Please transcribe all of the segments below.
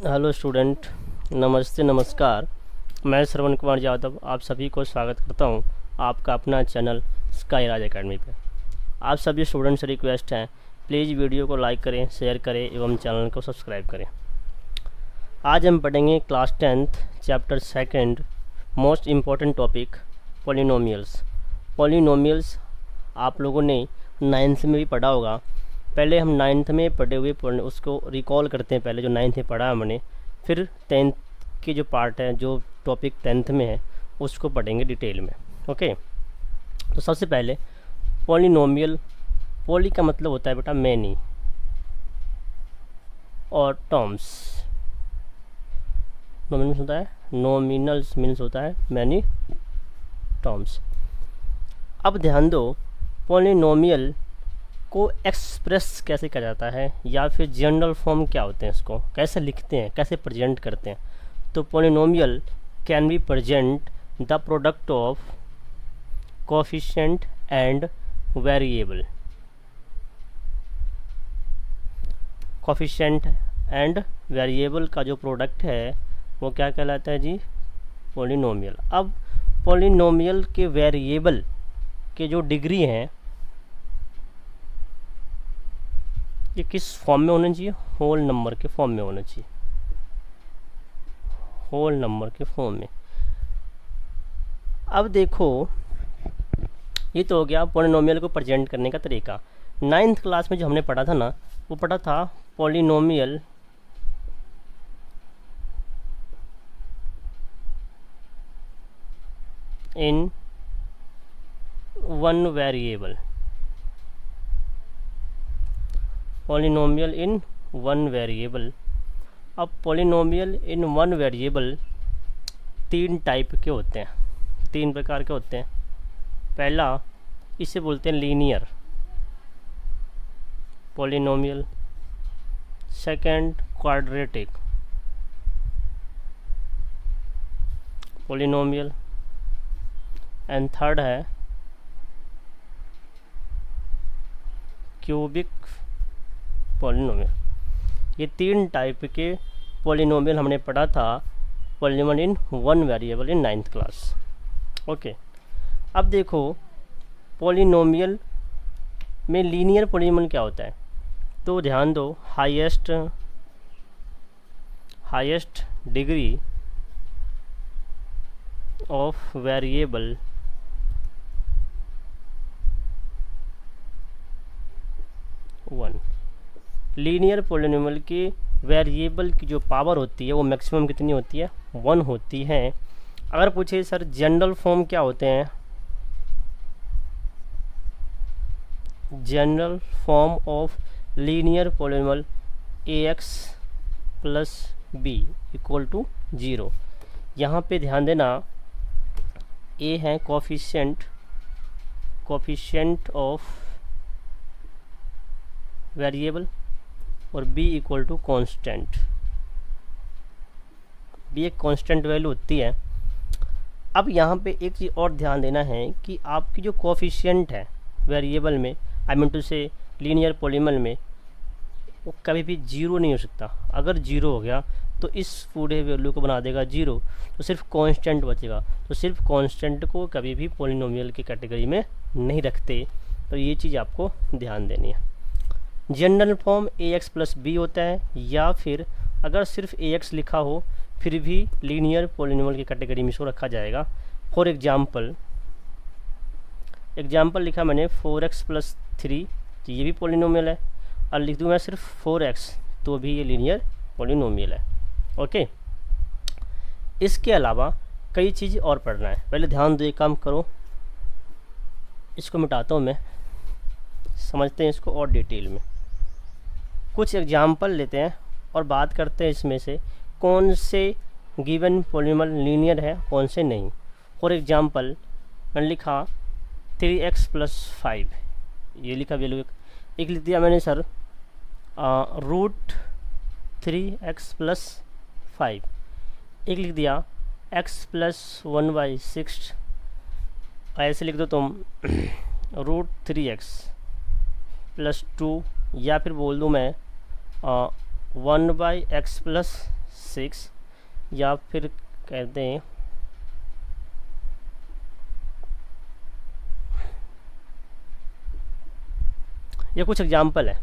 Hello student, नमस्ते नमस्कार। मैं श्रवण कुमार यादव आप सभी को स्वागत करता हूं आपका अपना चैनल स्काई राज एकेडमी पे। आप सभी स्टूडेंट से रिक्वेस्ट है, प्लीज़ वीडियो को लाइक करें, शेयर करें एवं चैनल को सब्सक्राइब करें। आज हम पढ़ेंगे class 10th chapter 2 most important topic polynomials. Polynomials आप लोगों ने 9th में भी पढ़ा होगा। पहले हम 9th में पढ़े हुए उसको रिकॉल करते हैं। पहले जो 9th में पढ़ा हमने, फिर 10th की जो पार्ट है, जो टॉपिक 10th में है, उसको पढ़ेंगे डिटेल में। ओके, तो सबसे पहले पॉलिनोमियल। पॉली का मतलब होता है बेटा मैनी, और टर्म्स नॉमिनल्स होता है, नॉमिनल्स मीन्स होता है मैनी टर्म्स। अब ध्यान दो, पॉलिनोमियल को एक्सप्रेस कैसे किया जाता है, या फिर जनरल फॉर्म क्या होते हैं, इसको कैसे लिखते हैं, कैसे प्रेजेंट करते हैं। तो polynomial can be present the product of coefficient and variable. Coefficient and variable का जो प्रोडक्ट है वो क्या कहलाता है जी? पॉलिनोमियल। अब पॉलिनोमियल के वेरिएबल के जो डिग्री हैं, ये किस फॉर्म में होना चाहिए? होल नंबर के फॉर्म में होना चाहिए, होल नंबर के फॉर्म में। अब देखो, ये तो हो गया पॉलिनोमियल को प्रेजेंट करने का तरीका। 9th क्लास में जो हमने पढ़ा था ना, वो पढ़ा था polynomial in one variable. Polynomial in one variable. अब polynomial in one variable 3 type के होते हैं, 3 प्रकार के होते हैं। पहला, इसे बोलते हैं linear polynomial. Second, quadratic polynomial. And third है क्यूबिक पॉलिनोमियल। ये 3 टाइप के पॉलिनोमियल हमने पढ़ा था, polynomial in one variable in 9th class. Okay, अब देखो पॉलिनोमियल में लीनियर पॉलिनोमियल क्या होता है। तो ध्यान दो, highest degree of variable one. Linear polynomial की वेरिएबल की जो पावर होती है वो मैक्सिमम कितनी होती है? 1 होती है। अगर पूछे सर जनरल फॉर्म क्या होते हैं, general form of linear polynomial ax plus b equal to 0। यहाँ पे ध्यान देना, a है कोफिशिएंट ऑफ वेरिएबल और b equal to constant. b एक कॉन्स्टेंट वैल्यू होती है। अब यहाँ पे एक चीज़ और ध्यान देना है कि आपकी जो कोफिशिएंट है वेरिएबल में, आई मीन टू से लीनियर पॉलिनोमियल में, वो कभी भी 0 नहीं हो सकता। अगर 0 हो गया तो इस पूरे वैल्यू को बना देगा 0, तो सिर्फ कांस्टेंट बचेगा। तो सिर्फ कांस्टेंट को कभी भी पॉलिनोमियल की कैटेगरी में नहीं रखते। तो ये चीज़ आपको ध्यान देनी है। General form ax plus b होता है, या फिर अगर सिर्फ ax लिखा हो फिर भी लीनियर पॉलिनोमियल की कैटेगरी में इसको रखा जाएगा। फॉर एग्जाम्पल लिखा मैंने 4x प्लस 3, तो ये भी पॉलिनोमियल है। और लिख दूँ मैं सिर्फ 4x, तो भी ये लीनियर पॉलिनोमियल है। ओके, इसके अलावा कई चीज़ और पढ़ना है। पहले ध्यान दो, एक काम करो, इसको मिटाता हूँ मैं, समझते हैं इसको और डिटेल में। कुछ एग्जाम्पल लेते हैं और बात करते हैं इसमें से कौन से गिवन पॉलिनोमियल लीनियर है, कौन से नहीं। फॉर एग्जाम्पल मैंने लिखा 3x प्लस 5, ये लिखा वैल्यू। एक लिख दिया मैंने सर रूट 3x प्लस 5। एक लिख दिया x प्लस 1/6, ऐसे लिख दो तुम रूट 3x प्लस 2, या फिर बोल दूँ मैं 1/x प्लस 6 या फिर कहते हैं ये कुछ एग्जाम्पल है।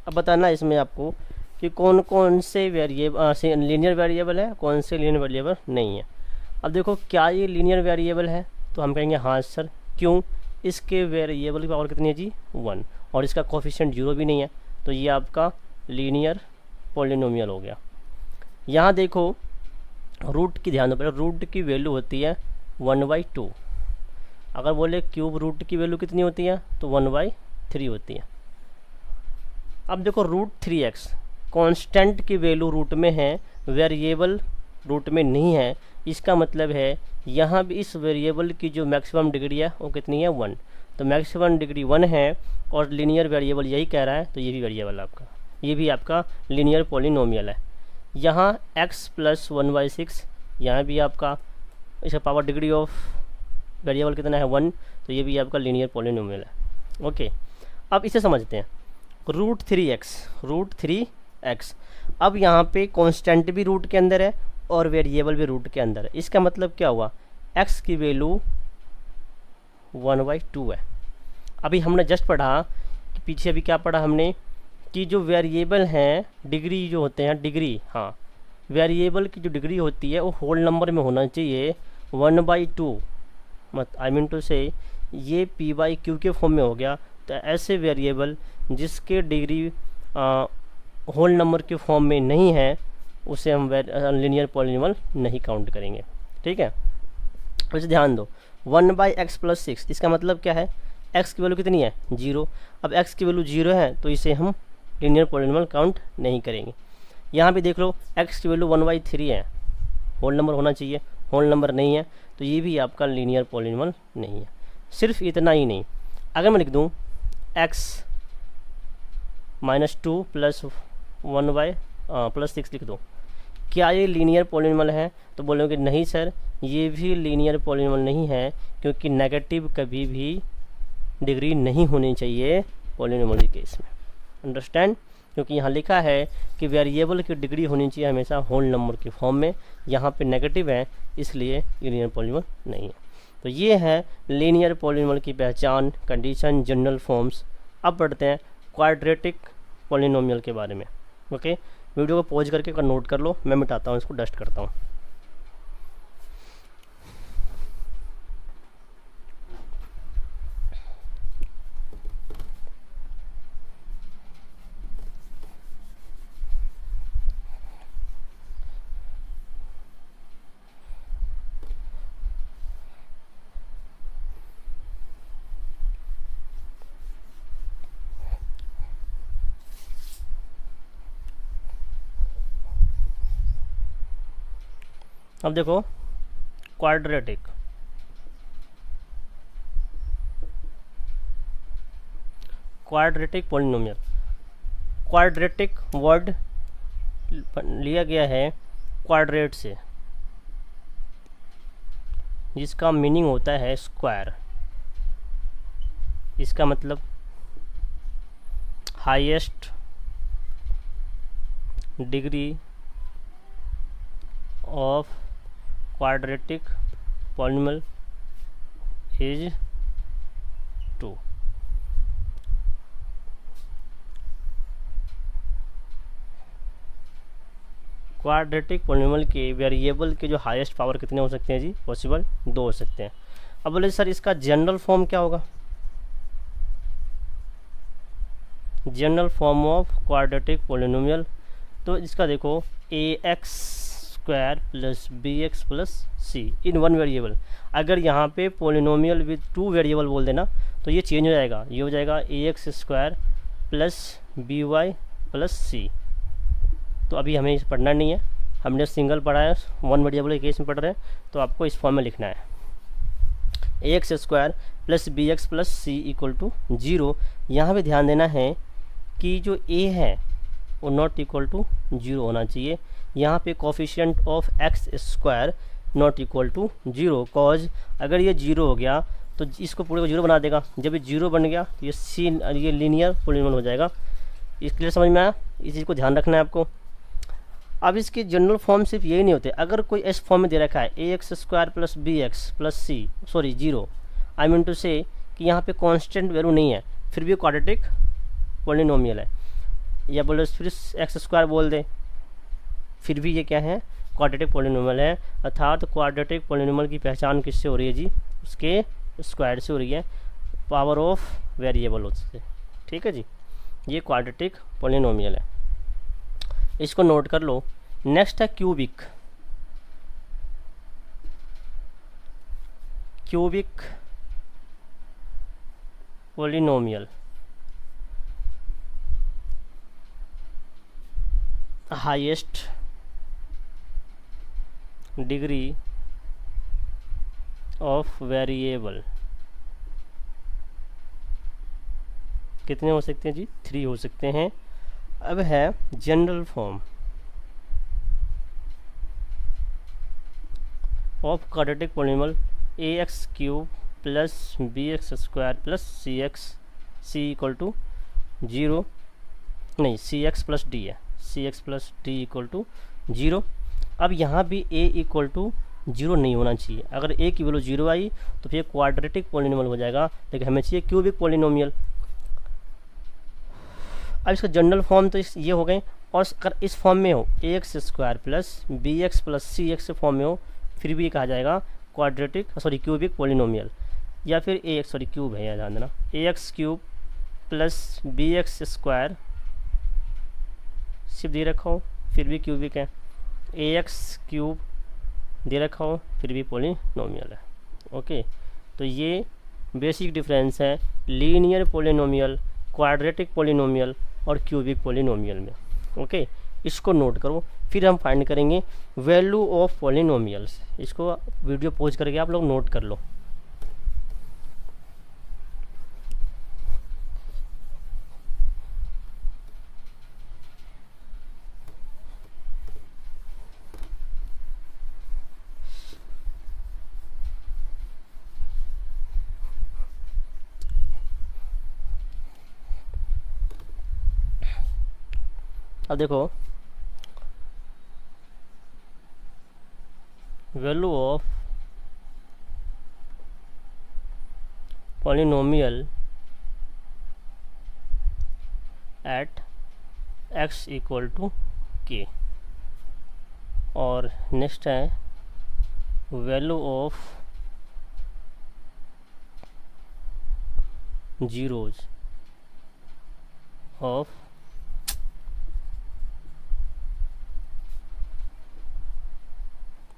अब बताना इसमें आपको कि कौन कौन से वेरिएबल से लीनियर वेरिएबल है, कौन से लीनियर वेरिएबल नहीं है। अब देखो क्या ये लीनियर वेरिएबल है, तो हम कहेंगे हाँ सर। क्यों? इसके वेरिएबल की पावर कितनी है जी 1, और इसका कोफिशिएंट 0 भी नहीं है, तो ये आपका लीनियर पॉलिनोमियल हो गया। यहाँ देखो रूट की ध्यान दो, रूट की वैल्यू होती है 1/2। अगर बोले क्यूब रूट की वैल्यू कितनी होती है, तो 1/3 होती है। अब देखो √3x कांस्टेंट की वैल्यू रूट में है, वेरिएबल रूट में नहीं है, इसका मतलब है यहाँ भी इस वेरिएबल की जो मैक्सिमम डिग्री है वो कितनी है 1, तो मैक्सिमम डिग्री 1 है और लीनियर वेरिएबल यही कह रहा है, तो ये भी वेरिएबल आपका, ये भी आपका लीनियर पॉलिनोमियल है। यहाँ x + 1/6, यहाँ भी आपका इसका पावर डिग्री ऑफ वेरिएबल कितना है 1, तो ये भी आपका लीनियर पॉलिनोमियल है। ओके, अब इसे समझते हैं। √3x, अब यहाँ पे कांस्टेंट भी रूट के अंदर है और वेरिएबल भी रूट के अंदर है। इसका मतलब क्या हुआ, x की वैल्यू 1/2 है। अभी हमने जस्ट पढ़ा कि पीछे अभी क्या पढ़ा हमने कि जो वेरिएबल हैं डिग्री जो होते हैं, डिग्री, हाँ वेरिएबल की जो डिग्री होती है वो होल नंबर में होना चाहिए 1/2, मत आई मीन टू से ये p/q के फॉर्म में हो गया। तो ऐसे वेरिएबल जिसके डिग्री होल नंबर के फॉर्म में नहीं है उसे हम लीनियर पॉलिनोमियल नहीं काउंट करेंगे। ठीक है, वैसे ध्यान दो 1/x + 6, इसका मतलब क्या है, x की वैल्यू कितनी है 0। अब x की वैल्यू 0 है तो इसे हम लीनियर पॉलिनोमियल काउंट नहीं करेंगे। यहाँ भी देख लो x की वैल्यू 1/3 है, होल नंबर होना चाहिए, होल नंबर नहीं है, तो ये भी आपका लीनियर पॉलिनोमियल नहीं है। सिर्फ इतना ही नहीं, अगर मैं लिख दूँ x - 2 + 1/6 लिख दो, क्या ये लीनियर पॉलिनोमियल है, तो बोलोगे नहीं सर ये भी लीनियर पॉलिनोमियल नहीं है, क्योंकि नेगेटिव कभी भी डिग्री नहीं होनी चाहिए पॉलिनोमियल के केस में। अंडरस्टैंड? क्योंकि यहाँ लिखा है कि वेरिएबल की डिग्री होनी चाहिए हमेशा होल नंबर के फॉर्म में, यहाँ पे नेगेटिव है इसलिए लीनियर पॉलिनोमियल नहीं है। तो ये है लीनियर पॉलिनोमियल की पहचान, कंडीशन, जनरल फॉर्म्स। अब पढ़ते हैं क्वाड्रेटिक पॉलिनोमियल के बारे में। ओके, वीडियो को पॉज करके नोट कर लो, मैं मिटाता हूँ इसको, डस्ट करता हूँ। अब देखो quadratic, quadratic polynomial, quadratic word लिया गया है क्वाड्रेट से, जिसका मीनिंग होता है स्क्वायर। इसका मतलब highest degree of quadratic polynomial is 2। Quadratic polynomial के वेरिएबल के जो हाईएस्ट पावर कितने हो सकते हैं जी, पॉसिबल 2 हो सकते हैं। अब बोले सर इसका जनरल फॉर्म क्या होगा, general form of quadratic polynomial, तो इसका देखो ax² + bx + c इन 1 वेरिएबल। अगर यहाँ पे पॉलिनोमियल विद 2 वेरिएबल बोल देना तो ये चेंज हो जाएगा, ये हो जाएगा ax² + by + c। तो अभी हमें इसे पढ़ना नहीं है, हमने सिंगल पढ़ा है, 1 वेरिएबल के केस में पढ़ रहे हैं, तो आपको इस फॉर्म में लिखना है ax² + bx + c = 0। यहाँ पे ध्यान देना है कि जो a है वो नॉट इक्वल टू 0 होना चाहिए। यहाँ पे coefficient of x² not equal to 0, cause अगर ये 0 हो गया तो इसको पूरे को 0 बना देगा। जब ये 0 बन गया तो ये लीनियर पॉलिनोमियल हो जाएगा। इस क्लियर समझ में आया? इस चीज़ को ध्यान रखना है आपको। अब इसकी जनरल फॉर्म सिर्फ यही नहीं होते, अगर कोई इस फॉर्म में दे रखा है a x square plus b x plus c sorry zero, I mean to say कि यहाँ पे कांस्टेंट वैल्यू नहीं है फिर भी क्वाड्रेटिक पॉलिनोमियल है, या बोले फिर एक्स स्क्वायर बोल दे फिर भी ये क्या है, क्वाड्रेटिक पॉलिनोमियल है। अर्थात क्वाड्रेटिक पॉलिनोमियल की पहचान किससे हो रही है जी, उसके स्क्वायर से हो रही है, पावर ऑफ वेरिएबल उससे। ठीक है जी, ये क्वाड्रेटिक पॉलिनोमियल है, इसको नोट कर लो। नेक्स्ट है cubic. Cubic polynomial highest degree of variable कितने हो सकते हैं जी, 3 हो सकते हैं। अब है general form of quadratic polynomial a x cube plus b x square plus c x c equal to 0, नहीं सी एक्स प्लस डी है, c x plus d equal to 0। अब यहाँ भी a इक्वल टू 0 नहीं होना चाहिए, अगर a की वैल्यू 0 आई तो फिर क्वाड्रेटिक पॉलिनोमियल हो जाएगा, लेकिन हमें चाहिए क्यूबिक पॉलिनोमियल। अब इसका जनरल फॉर्म तो ये हो गए, और अगर इस फॉर्म में हो a x square plus b x plus c x form में हो फिर भी ये कहा जाएगा क्वाड्रेटिक सॉरी क्यूबिक पॉलिनोमियल, या फिर ए एक्स सॉरी क्यूब है, याद ध्यान देना, a x cube plus b x square सिर्फ दे रखा हो फिर भी क्यूबिक है, ए एक्स क्यूब दे रखा हो फिर भी पॉलिनोमियल है। ओके, तो ये बेसिक डिफरेंस है लीनियर पॉलिनोमियल, क्वाड्रेटिक पॉलिनोमियल और क्यूबिक पॉलिनोमियल में। ओके, इसको नोट करो, फिर हम फाइंड करेंगे वैल्यू ऑफ पॉलिनोमियल्स। इसको वीडियो पॉज करके आप लोग नोट कर लो। अब देखो value of polynomial at x equal to k, और नेक्स्ट है value of zeros of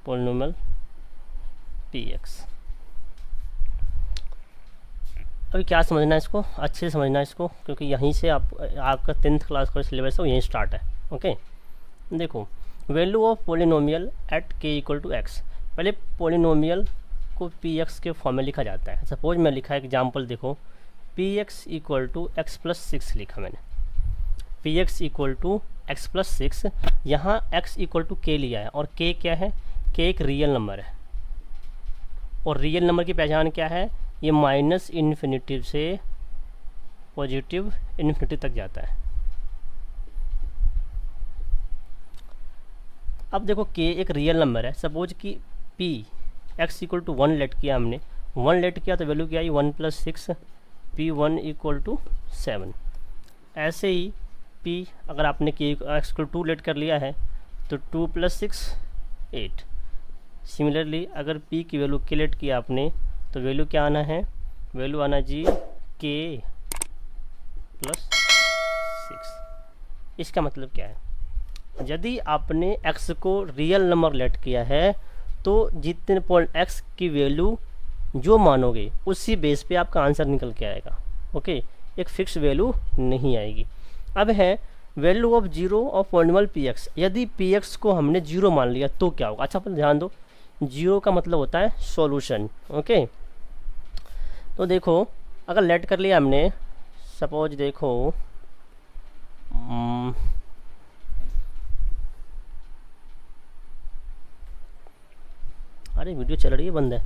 polynomial px। अभी क्या समझना है इसको, अच्छे से समझना है इसको, क्योंकि यहीं से आपका 10th क्लास का सिलेबस है वो यहीं स्टार्ट है। ओके, देखो value of polynomial at k equal to x। पहले पॉलिनोमियल को px के फॉर्म में लिखा जाता है। सपोज मैं लिखा एग्जांपल देखो, px equal to x plus 6 लिखा मैंने, px equal to x plus 6, यहाँ x इक्वल टू k लिया है, और k क्या है, k एक रियल नंबर है, और रियल नंबर की पहचान क्या है, ये माइनस इन्फिनिटी से पॉजिटिव इन्फिनिटी तक जाता है। अब देखो k एक रियल नंबर है, सपोज कि p x equal to 1 let किया हमने, 1 लेट किया तो वैल्यू क्या आई 1 प्लस 6, p1 इक्वल टू 7। ऐसे ही p अगर आपने k x को 2 लेट कर लिया है तो 2 प्लस 6 8। सिमिलरली अगर p की वैल्यू k लेट किया आपने तो वैल्यू क्या आना है, वैल्यू आना जी k प्लस 6। इसका मतलब क्या है, यदि आपने x को रियल नंबर लेट किया है तो जितने x की वैल्यू जो मानोगे उसी बेस पे आपका आंसर निकल के आएगा। ओके, एक फिक्स वैल्यू नहीं आएगी। अब है value of zero of polynomial px। यदि px को हमने 0 मान लिया तो क्या होगा, अच्छा पर ध्यान दो, 0 का मतलब होता है सॉल्यूशन। ओके, तो देखो अगर लेट कर लिया हमने, सपोज देखो अरे वीडियो चल रही है, बंद है,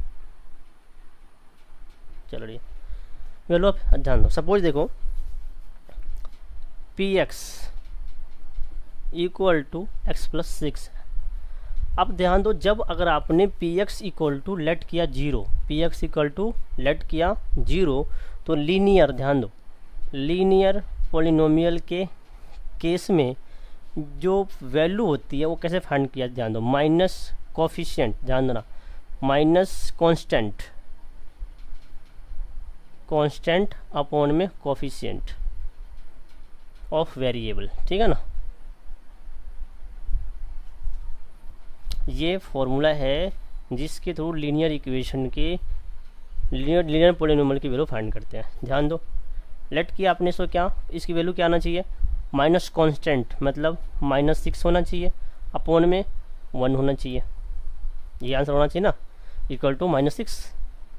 चल रही है, वैल्यू ऑफ ध्यान दो, सपोज देखो px equal to X plus 6। अब ध्यान दो, जब अगर आपने P X equal to let किया 0, P X equal to let किया 0, तो लीनियर, ध्यान दो, लीनियर पॉलिनोमियल के केस में जो वैल्यू होती है वो कैसे फाइंड किया, ध्यान दो, माइनस कोफिशिएंट, ध्यान देना, माइनस कांस्टेंट, कांस्टेंट अपॉन में कोफिशिएंट ऑफ वेरिएबल, ठीक है ना। ये फॉर्मूला है जिसके थ्रू लीनियर इक्वेशन के लीनियर पॉलिनोमियल की वैल्यू फाइंड करते हैं। ध्यान दो, लेट किया आपने, सो क्या इसकी वैल्यू क्या आना चाहिए, माइनस कांस्टेंट मतलब -6 होना चाहिए, अपॉन में 1 होना चाहिए, ये आंसर होना चाहिए ना, इक्वल टू -6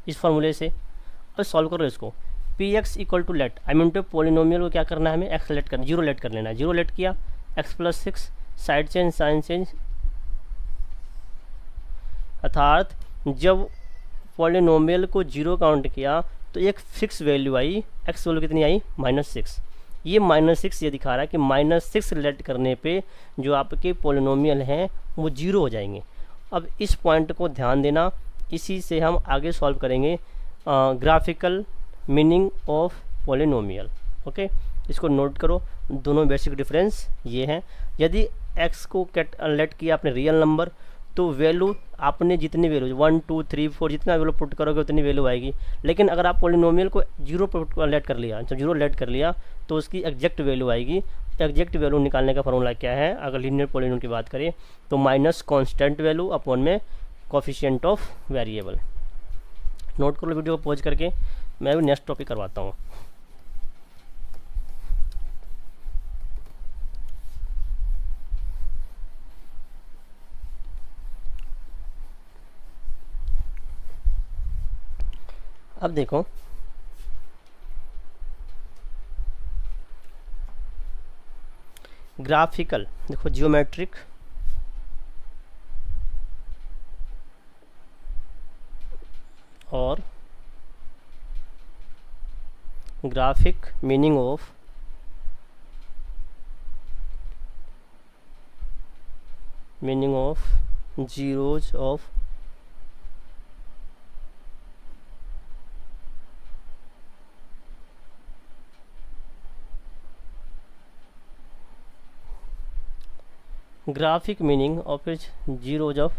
इस फॉर्मूले से। अब सॉल्व करो इसको, P X equal to let, I mean to polynomial को क्या करना है हमें, एक्स लेट करना, 0 लेट कर लेना है, 0 लेट किया, X plus 6, side change sign change, अर्थात जब पॉलिनोमियल को 0 काउंट किया तो एक फिक्स वैल्यू आई, एक्स वैल्यू कितनी आई, -6। ये -6 ये दिखा रहा है कि -6 लेट करने पे जो आपके पॉलिनोमियल हैं वो 0 हो जाएंगे। अब इस पॉइंट को ध्यान देना, इसी से हम आगे सॉल्व करेंगे graphical meaning of polynomial. Okay, इसको नोट करो, दोनों बेसिक डिफरेंस ये हैं। यदि x को लेट किया आपने रियल नंबर, तो वैल्यू आपने जितनी वैल्यू 1 2 3 4 जितना वैल्यू पुट करोगे उतनी वैल्यू आएगी। लेकिन अगर आप पॉलिनोमियल को 0 पर लेट कर लिया, जब 0 लेट कर लिया तो उसकी एग्जैक्ट वैल्यू आएगी। एग्जैक्ट वैल्यू निकालने का फॉर्मूला क्या है, अगर लीनियर पॉलिनोमियल की बात करें तो माइनस कांस्टेंट वैल्यू अपॉन में कोफिशिएंट ऑफ वेरिएबल। नोट कर लो वीडियो को पॉज करके, मैं भी नेक्स्ट टॉपिक करवाता हूँ। अब देखो, ग्राफिकल, देखो जियोमेट्रिक और graphic meaning of zeros of graphic meaning of zeros of,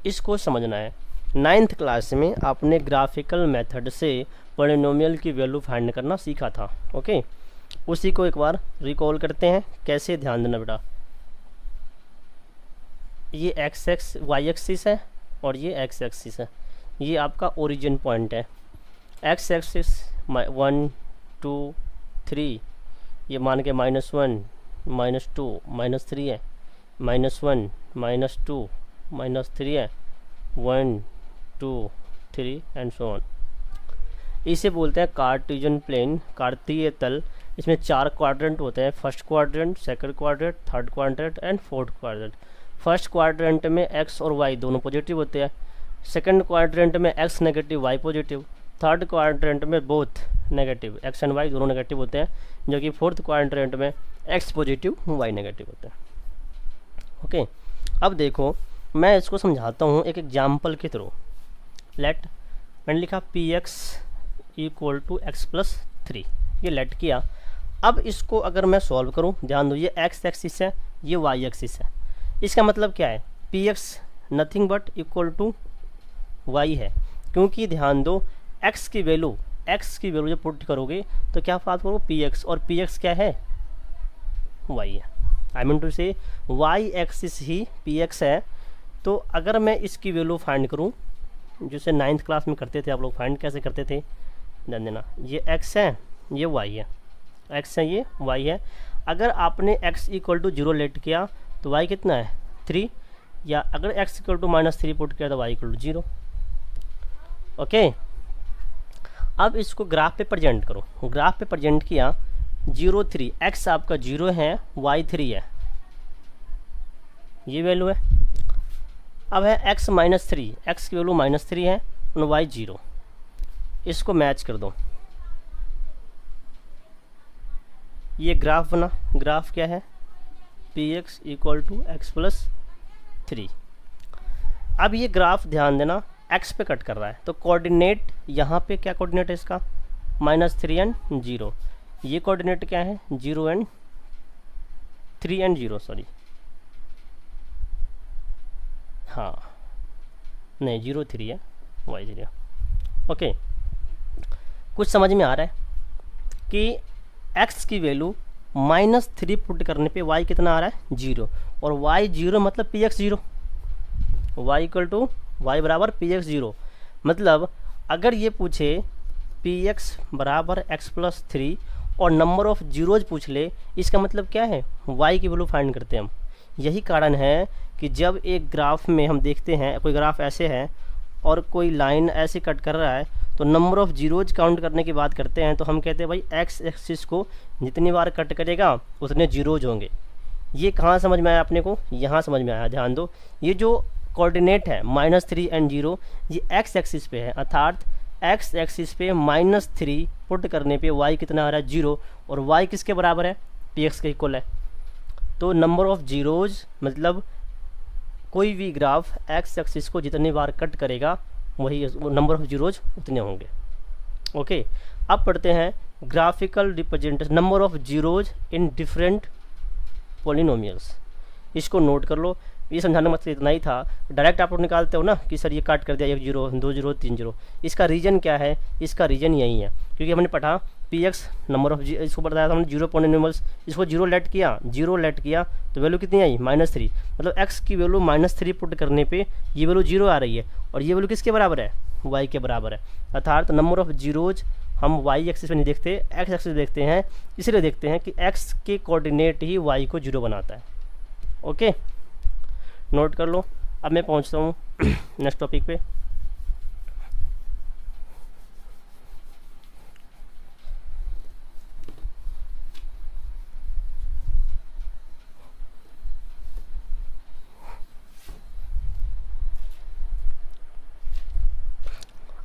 इसको समझना है। 9th क्लास में आपने ग्राफिकल मेथड से पॉलिनोमियल की वैल्यू फाइंड करना सीखा था। ओके, उसी को एक बार रिकॉल करते हैं, कैसे, ध्यान देना बेटा। ये एक्स वाई एक्सिस है और ये एक्स एक्सिस है, ये आपका ओरिजिन पॉइंट है। एक्स एक्सिस 1 2 3, ये मान के -1 -2 -3 है, -1 -2 -3 है, 1 2 3 एंड सो ऑन। इसे बोलते हैं कार्टेशियन प्लेन, कार्तीय तल। इसमें 4 क्वाड्रेंट होते हैं, first quadrant, second quadrant, third quadrant and fourth quadrant. First quadrant में एक्स और वाई दोनों पॉजिटिव होते हैं, सेकंड क्वाड्रेंट में x negative y positive, third quadrant में both negative, x and y दोनों नेगेटिव होते हैं, जो कि फोर्थ क्वाड्रेंट में एक्स पॉजिटिव वाई नेगेटिव होते हैं। ओके, अब देखो मैं इसको समझाता हूँ एक एग्जाम्पल के थ्रू। लेट, मैंने लिखा P X equal to X plus 3, ये लेट किया। अब इसको अगर मैं सॉल्व करूँ, ध्यान दो, ये एक्स एक्सिस है, ये वाई एक्सिस है। इसका मतलब क्या है, P X nothing but equal to Y है, क्योंकि ध्यान दो एक्स की वैल्यू जब पुट करोगे तो क्या बात करो, पी एक्स, और पी एक्स क्या है, वाई है। आई मीन टू से वाई एक्सिस ही पी एक्स है। तो अगर मैं इसकी वैल्यू फाइंड करूं, जैसे 9th क्लास में करते थे आप लोग, फाइंड कैसे करते थे, ध्यान देना, ये x है, ये y है, x है, ये y है। अगर आपने x इक्वल टू 0 लेट किया तो y कितना है, 3, या अगर x इक्वल टू -3 पुट किया तो y इक्वल टू 0। ओके, अब इसको ग्राफ पे प्रेजेंट करो। ग्राफ पे प्रेजेंट किया, 0 3, x आपका 0 है, y 3 है, ये वैल्यू है। अब है x -3, x की वैल्यू -3 है और y 0, इसको मैच कर दो। ये ग्राफ बना, ग्राफ क्या है, P X equal to X plus 3। अब ये ग्राफ ध्यान देना एक्स पे कट कर रहा है, तो कोऑर्डिनेट यहाँ पे क्या कोऑर्डिनेट है इसका, -3 एंड 0। ये कोऑर्डिनेट क्या है, 0 एंड 3 एंड 0, सॉरी हाँ नहीं 0 3 है, वाई 0। ओके, कुछ समझ में आ रहा है कि x की वैल्यू -3 पुट करने पे y कितना आ रहा है, 0, और y 0 मतलब P X 0, y equal to Y बराबर पी एक्स 0। मतलब अगर ये पूछे पी एक्स बराबर एक्स प्लस 3 और नंबर ऑफ जीरोज पूछ ले, इसका मतलब क्या है, y की वैल्यू फाइंड करते हैं हम। यही कारण है कि जब एक ग्राफ में हम देखते हैं, कोई ग्राफ ऐसे है और कोई लाइन ऐसे कट कर रहा है, तो नंबर ऑफ़ जीरोज काउंट करने की बात करते हैं, तो हम कहते हैं भाई एक्स एक्सिस को जितनी बार कट करेगा उतने जीरोज होंगे। ये कहाँ समझ में आया अपने को, यहाँ समझ में आया। ध्यान दो, ये जो कोऑर्डिनेट है -3 एंड 0, ये एक्स एक्सिस पे है, अर्थात एक्स एक्सिस पे -3 पुट करने पे y कितना आ रहा है, 0, और y किसके बराबर है, पी एक्स के इक्वल है। तो नंबर ऑफ़ जीरोज मतलब कोई भी ग्राफ एक्स एक्सिस को जितनी बार कट करेगा वही नंबर ऑफ जीरोज उतने होंगे। ओके, अब पढ़ते हैं graphical representation number of zeros in different polynomials. इसको नोट कर लो, ये समझाना मतलब इतना ही था। डायरेक्ट आप लोग निकालते हो ना कि सर ये काट कर दिया, 1 0 2 0 3 0, इसका रीजन क्या है, इसका रीजन यही है क्योंकि हमने पढ़ा पी एक्स नंबर ऑफ इसको बताया था हमने 0 पॉलिनोमियल्स, इसको 0 लेट किया तो वैल्यू कितनी आई, -3। मतलब x की वैल्यू -3 पुट करने पे ये वैल्यू 0 आ रही है, और ये वैल्यू किसके बराबर है, y के बराबर है। अर्थात नंबर ऑफ जीरोज हम y एक्सिस पे नहीं देखते, x एक्सिस देखते हैं। इसलिए देखते हैं कि x के कोऑर्डिनेट ही y को 0 बनाता है। ओके, नोट कर लो। अब मैं पहुंचता हूँ नेक्स्ट टॉपिक पे।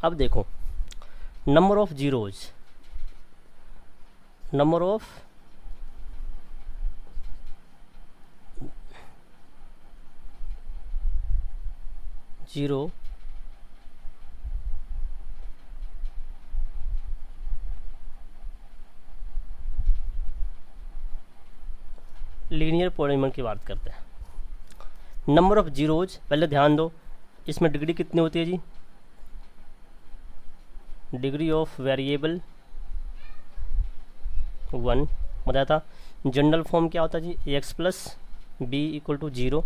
अब देखो number of zeros, number of zero linear polynomial की बात करते हैं। नंबर ऑफ जीरोज, पहले ध्यान दो इसमें डिग्री कितनी होती है जी, डिग्री ऑफ वेरिएबल 1 बताया था। जनरल फॉर्म क्या होता है जी, x plus b equal to 0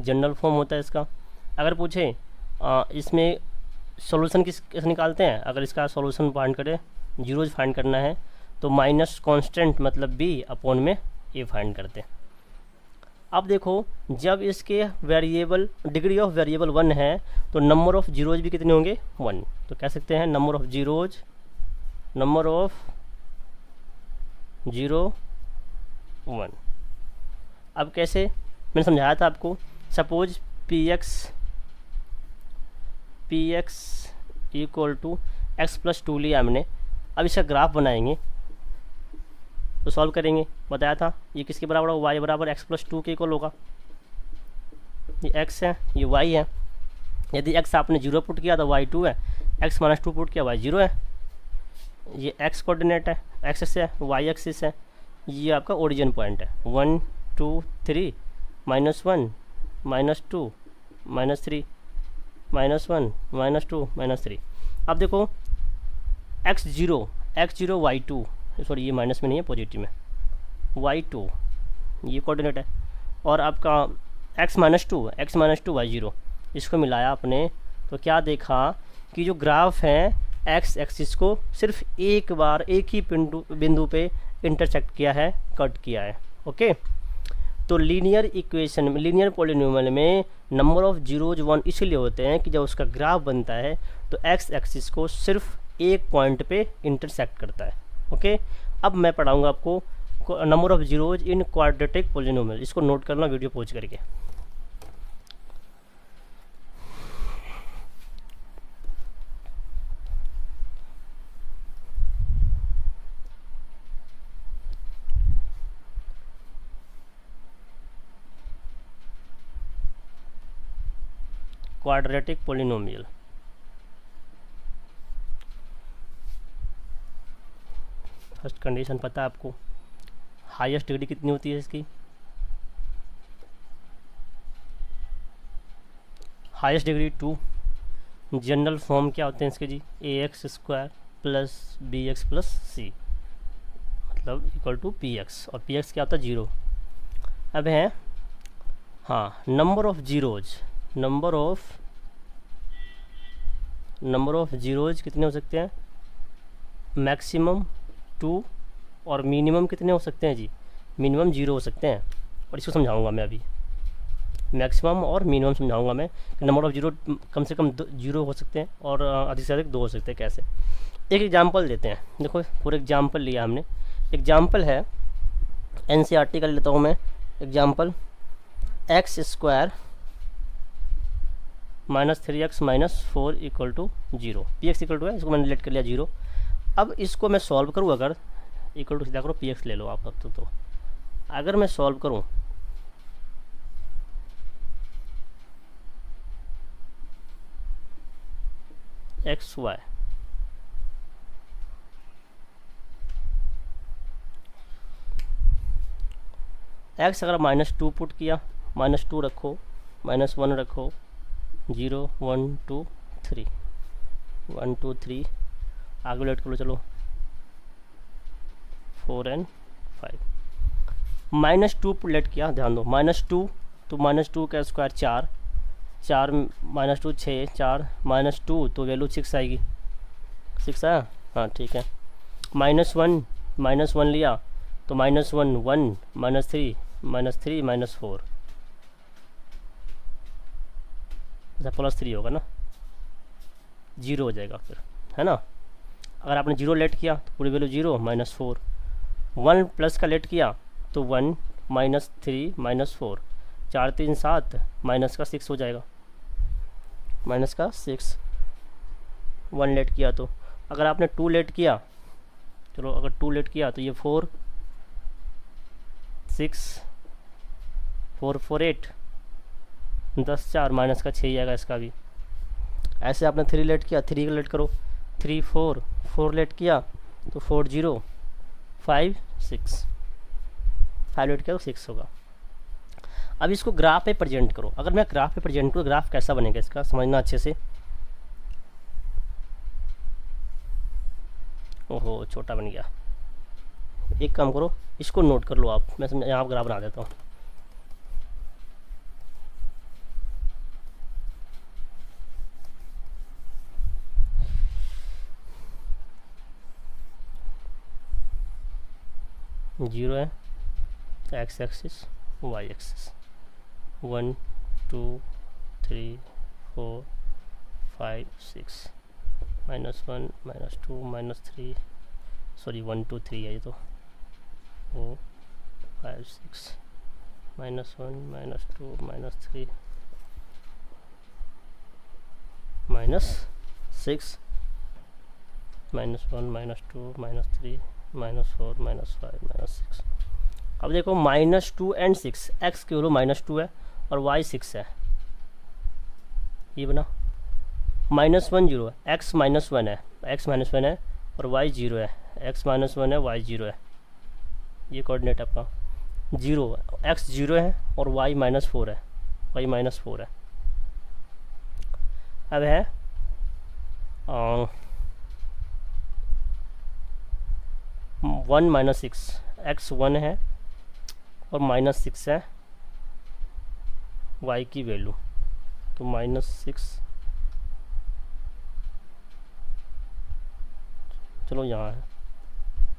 general form होता है इसका। अगर पूछे इसमें सॉल्यूशन कैसे निकालते हैं, अगर इसका सॉल्यूशन फाइंड करें, जीरोज फाइंड करना है तो माइनस कांस्टेंट मतलब बी अपॉन में ए फाइंड करते हैं। अब देखो जब इसके वेरिएबल डिग्री ऑफ वेरिएबल 1 है तो नंबर ऑफ जीरोज भी कितने होंगे, 1। तो कह सकते हैं number of zeros, number of 0 1। अब कैसे, मैंने समझाया था आपको, suppose P X equal to X plus 2 लिया हमने। अब इसका ग्राफ बनाएंगे तो सॉल्व करेंगे, बताया था ये किसके बराबर होगा, वाई बराबर एक्स प्लस 2 के इक्वल होगा। ये x है, ये y है। यदि x आपने 0 पुट किया तो y 2 है, x - 2 पुट किया y 0 है। ये x कोऑर्डिनेट है, एक्सिस है, y एक्सिस है। ये आपका ओरिजिन पॉइंट है, 1 2 3 -1 -2 -3 -1 -2 -3। अब देखो x0 y2, सॉरी ये माइनस में नहीं है पॉजिटिव में, y2 ये कोऑर्डिनेट है, और आपका x -2 y0, इसको मिलाया आपने तो क्या देखा कि जो ग्राफ है x एक्सिस को सिर्फ एक बार एक ही बिंदु पे इंटरसेक्ट किया है, कट किया है। ओके, तो लीनियर इक्वेशन में, लीनियर पॉलिनोमियल में नंबर ऑफ जीरोज 1 इसलिए होते हैं कि जब उसका ग्राफ बनता है तो x एक्सिस को सिर्फ एक पॉइंट पे इंटरसेक्ट करता है। ओके, अब मैं पढ़ाऊंगा आपको number of zeros in quadratic polynomial. इसको नोट करना वीडियो पॉज करके। Quadratic polynomial. फर्स्ट कंडीशन पता है आपको, हाईएस्ट डिग्री कितनी होती है इसकी? Highest degree 2। जनरल फॉर्म क्या होते हैं इसके जी? ax² plus bx plus c मतलब इक्वल टू px, और px क्या होता है? 0। अब है हाँ, number of zeros, number of zeros कितने हो सकते हैं? मैक्सिमम 2 और मिनिमम कितने हो सकते हैं जी? मिनिमम 0 हो सकते हैं। और इसको समझाऊंगा मैं अभी, मैक्सिमम और मिनिमम समझाऊंगा मैं। नंबर ऑफ जीरो कम से कम 0 हो सकते हैं और अधिक से अधिक 2 हो सकते हैं। कैसे? एक एग्जांपल देते हैं। देखो पूरा एग्जांपल लिया हमने। एग्जांपल है NCERT का लेता हूँ मैं example, x² - 3x - 4 = 0। px equal to है, इसको मैंने लेट कर लिया 0। अब इसको मैं सॉल्व करूँ, अगर इक्वल टू सीधा करो px ले लो आप। अब तो अगर मैं सॉल्व करूँ xy, x अगर -2 पुट किया, -2 रखो, -1 रखो, 0 1 2 3 1 2 3 आगे लेट करो, चलो 4 and 5। -2 लेट किया, ध्यान दो, -2 तो -2 का स्क्वायर 4, 4 -2 6, 4 -2 तो वैल्यू 6 आएगी। 6 आया? हाँ ठीक है। -1 लिया तो -1 1 -3 -4, अच्छा +3 होगा ना, 0 हो जाएगा फिर, है ना। अगर आपने 0 लेट किया तो पूरी वैल्यू 0 -4, 1 प्लस का लेट किया तो 1 -3 -4, 4 3 7 माइनस का 6 हो जाएगा, माइनस का 6। 1 लेट किया तो, अगर आपने 2 लेट किया, चलो अगर 2 लेट किया तो ये 4 6 4 4 8 10 4 माइनस का 6 आएगा इसका भी। ऐसे आपने 3 लेट किया, 3 का लेट करो, 3 4 4 लेट किया तो 4 0 5 6, 5 लेट किया तो 6 होगा। अब इसको ग्राफ पे प्रेजेंट करो। अगर मैं ग्राफ पे प्रेजेंट करूँ, ग्राफ कैसा बनेगा इसका समझना अच्छे से। ओहो छोटा बन गया, एक काम करो इसको नोट कर लो आप, मैं समझ यहाँ ग्राफ बना देता हूँ। जीरो है X axis, Y axis, 1 2 3 4 5 6 -1 -2 -3, sorry 1 2 3 है ये तो, 4 5 6 -1 -2 -3 -3 -6 -1 -2 -3 -4 -5 -6। अब देखो -2 and 6, एक्स की वैल्यू -2 है और y 6 है, ये बना। -1 0 है, x -1 है, x -1 है और y 0 है, x -1 है y 0 है, ये कोऑर्डिनेट आपका 0, x 0 है और y -4 है, y -4 है। अब है 1 -6, x 1 है और -6 है y की वैल्यू, तो -6, चलो यहाँ है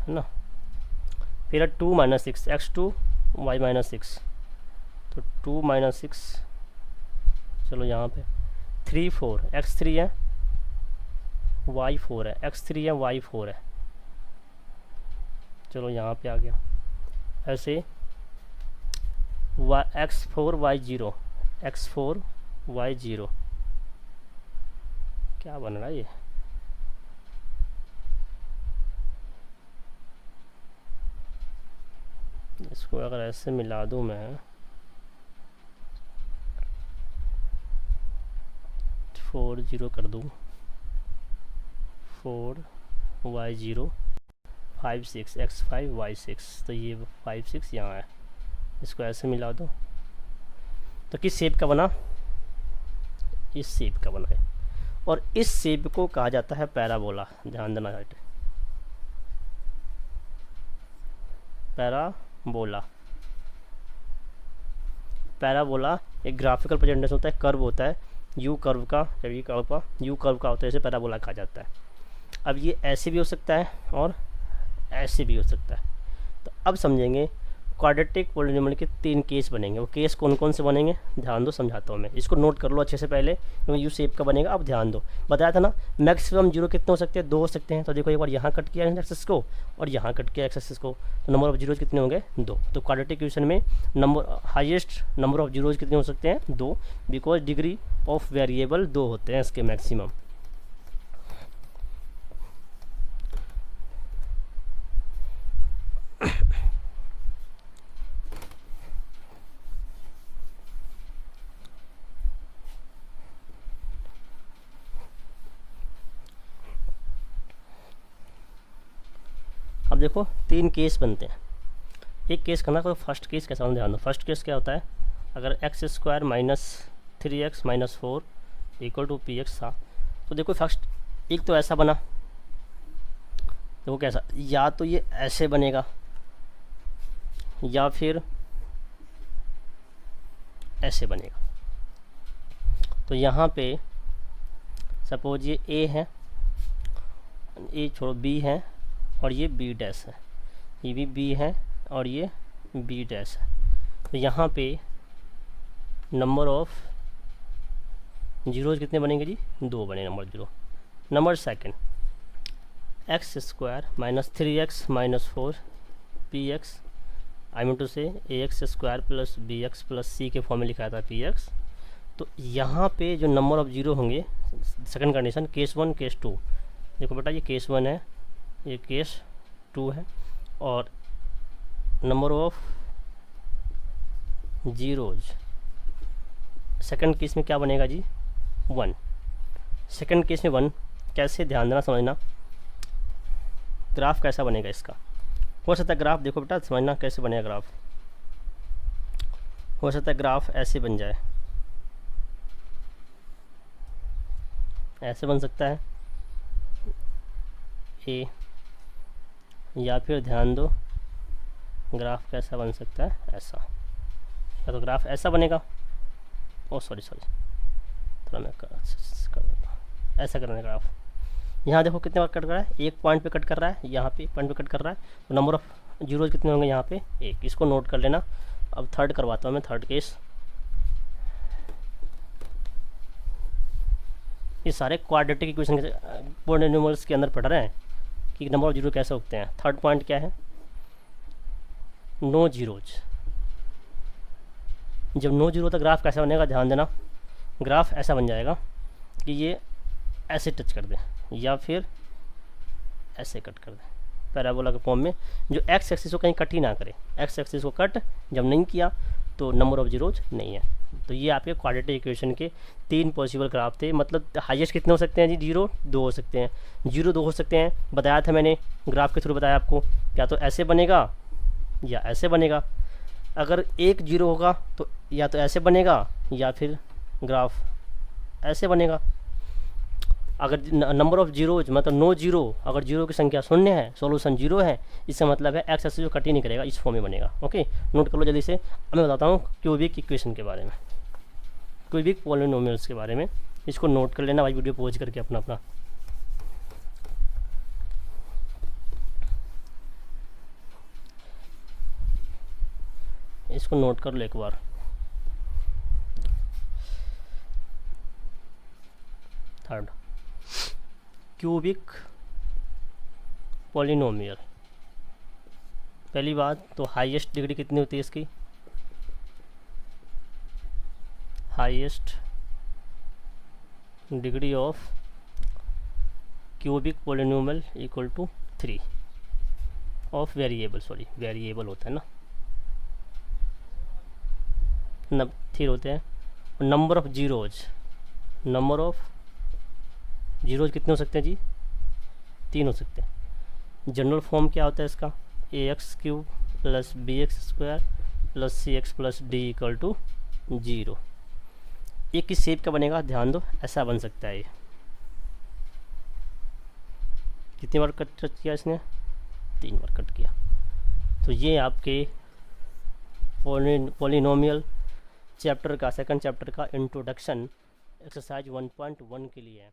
ना। फिर 2 -6, x2 y -6, तो 2 -6, चलो यहाँ पे 3 4, x 3 है y 4 है, x 3 है y 4 है, चलो यहाँ पे आ गया। ऐसे x4 y 0, x4 y 0, क्या बन रहा है ये? इसको अगर ऐसे मिला दूँ मैं, 4 0 कर दूँ, 4 y 0 5 6 x 5 y 6, तो ये 5 6 यहाँ है, इसको ऐसे मिला दो तो किस शेप का बना, इस शेप का बना है। और इस शेप को कहा जाता है पैराबोला, ध्यान देना है, पैराबोला। पैराबोला एक ग्राफिकल प्रेजेंटेशन होता है, कर्व होता है, यू कर्व का, जब ये कर्व का यू कर्व का होता है, इसे पैराबोला कहा जाता है। अब ये ऐसे भी हो सकता है और ऐसे भी हो सकता है। तो अब समझेंगे क्वाड्रेटिक पॉलिनोमियल के 3 केस बनेंगे। वो केस कौन कौन से बनेंगे ध्यान दो, समझाता हूँ मैं, इसको नोट कर लो अच्छे से पहले, क्योंकि यू शेप का बनेगा। अब ध्यान दो, बताया था ना मैक्सिमम 0 कितने हो सकते हैं, 2 हो सकते हैं। तो देखो एक बार यहाँ कट किया एक्सेस को और यहाँ कट किया एक्सेस को, तो नंबर ऑफ जीरोज कितने होंगे, 2। तो क्वाड्रेटिक इक्वेशन में हाईएस्ट नंबर ऑफ जीरोज कितने हो सकते हैं, 2, बिकॉज डिग्री ऑफ वेरिएबल 2 होते हैं इसके मैक्सिमम। अब देखो 3 केस बनते हैं, एक केस करना, तो फर्स्ट केस कैसा होना ध्यान दो। फर्स्ट केस क्या होता है, अगर x square minus 3x minus 4 equal to P X था, तो देखो फर्स्ट एक तो ऐसा बना, देखो कैसा, या तो ये ऐसे बनेगा या फिर ऐसे बनेगा। तो यहाँ पे सपोज ये a है, ए छोड़ो b है और ये b डैश है, ये भी b है और ये b डैश है। तो यहाँ पे नंबर ऑफ जीरोज कितने बनेंगे जी, 2 बने number 0। Number second, x square minus 3x minus 4 p x, I mean to say a x square plus b x plus c के फॉर्म में लिखा था पी एक्स। तो यहाँ पे जो नंबर ऑफ जीरो होंगे, सेकंड कंडीशन केस 1 केस 2, देखो बेटा ये केस 1 है, ये केस 2 है, और number of zeros second case में क्या बनेगा जी, 1। सेकंड केस में 1 कैसे, ध्यान देना समझना, ग्राफ कैसा बनेगा इसका। हो सकता है ग्राफ, देखो बेटा समझना कैसे बनेगा ग्राफ, हो सकता है ग्राफ ऐसे बन जाए, ऐसे बन सकता है ए, या फिर ध्यान दो ग्राफ कैसा बन सकता है, ऐसा, या तो ग्राफ ऐसा बनेगा, ओ सॉरी थोड़ा मैं कर देता हूँ, ऐसा करना है ग्राफ। यहाँ देखो कितने बार कट कर रहा है, एक पॉइंट पे कट कर रहा है, यहाँ पे पॉइंट पे कट कर रहा है, तो नंबर ऑफ जीरोज कितने होंगे यहाँ पे, 1। इसको नोट कर लेना। अब थर्ड करवाता हूँ मैं, थर्ड केस। ये सारे क्वाड्रेटिक इक्वेशन के पॉलिनोमियल्स के अंदर पढ़ रहे हैं कि नंबर ऑफ जीरो कैसे होते हैं। थर्ड पॉइंट क्या है, नो जीरोज। जब नो जीरो होता ग्राफ कैसा बनेगा, ध्यान देना, ग्राफ ऐसा बन जाएगा कि ये ऐसे टच कर दे या फिर ऐसे कट कर दे, पैराबोला के फॉर्म में, जो एक्स एक्सिस को कहीं कट ही ना करे। एक्स एक्सिस को कट जब नहीं किया तो नंबर ऑफ जीरोज नहीं है। तो ये आपके क्वाड्रेटिक इक्वेशन के 3 पॉसिबल ग्राफ थे। मतलब हाईएस्ट कितने हो सकते हैं जी, 0 2 हो सकते हैं, 0 2 हो सकते हैं, बताया था मैंने ग्राफ के थ्रू बताया आपको, क्या तो ऐसे बनेगा या ऐसे बनेगा। अगर एक 0 होगा तो या तो ऐसे बनेगा या फिर ग्राफ ऐसे बनेगा। अगर नंबर ऑफ जीरोज मतलब नो जीरो, अगर जीरो की संख्या 0 है, सॉल्यूशन 0 है, इसका मतलब है एक्स एक्सिस जो कट ही नहीं करेगा, इस फॉर्म में बनेगा। ओके, नोट कर लो जल्दी से। अब मैं बताता हूँ क्यूबिक इक्वेशन के बारे में, क्यूबिक पॉलिनोमियल्स के बारे में। इसको नोट कर लेना भाई, वीडियो पॉज करके अपना अपना। इसको नोट कर लो एक बार। Third, cubic polynomial. पहली बात तो हाईएस्ट डिग्री कितनी होती है इसकी, highest degree of cubic polynomial equal to 3 of variable, sorry variable होता है ना, 3 होते हैं। Number of zeros, number of zeros कितने हो सकते हैं जी? 3 हो सकते हैं। जनरल फॉर्म क्या होता है इसका? ax³ plus bx² plus cx plus d equal to 0। ये किस शेप का बनेगा ध्यान दो, ऐसा बन सकता है ये। कितनी बार कट किया इसने? 3 बार कट किया। तो ये आपके पॉलिनोमियल चैप्टर का, सेकंड चैप्टर का इंट्रोडक्शन एक्सरसाइज 1.1 के लिए है।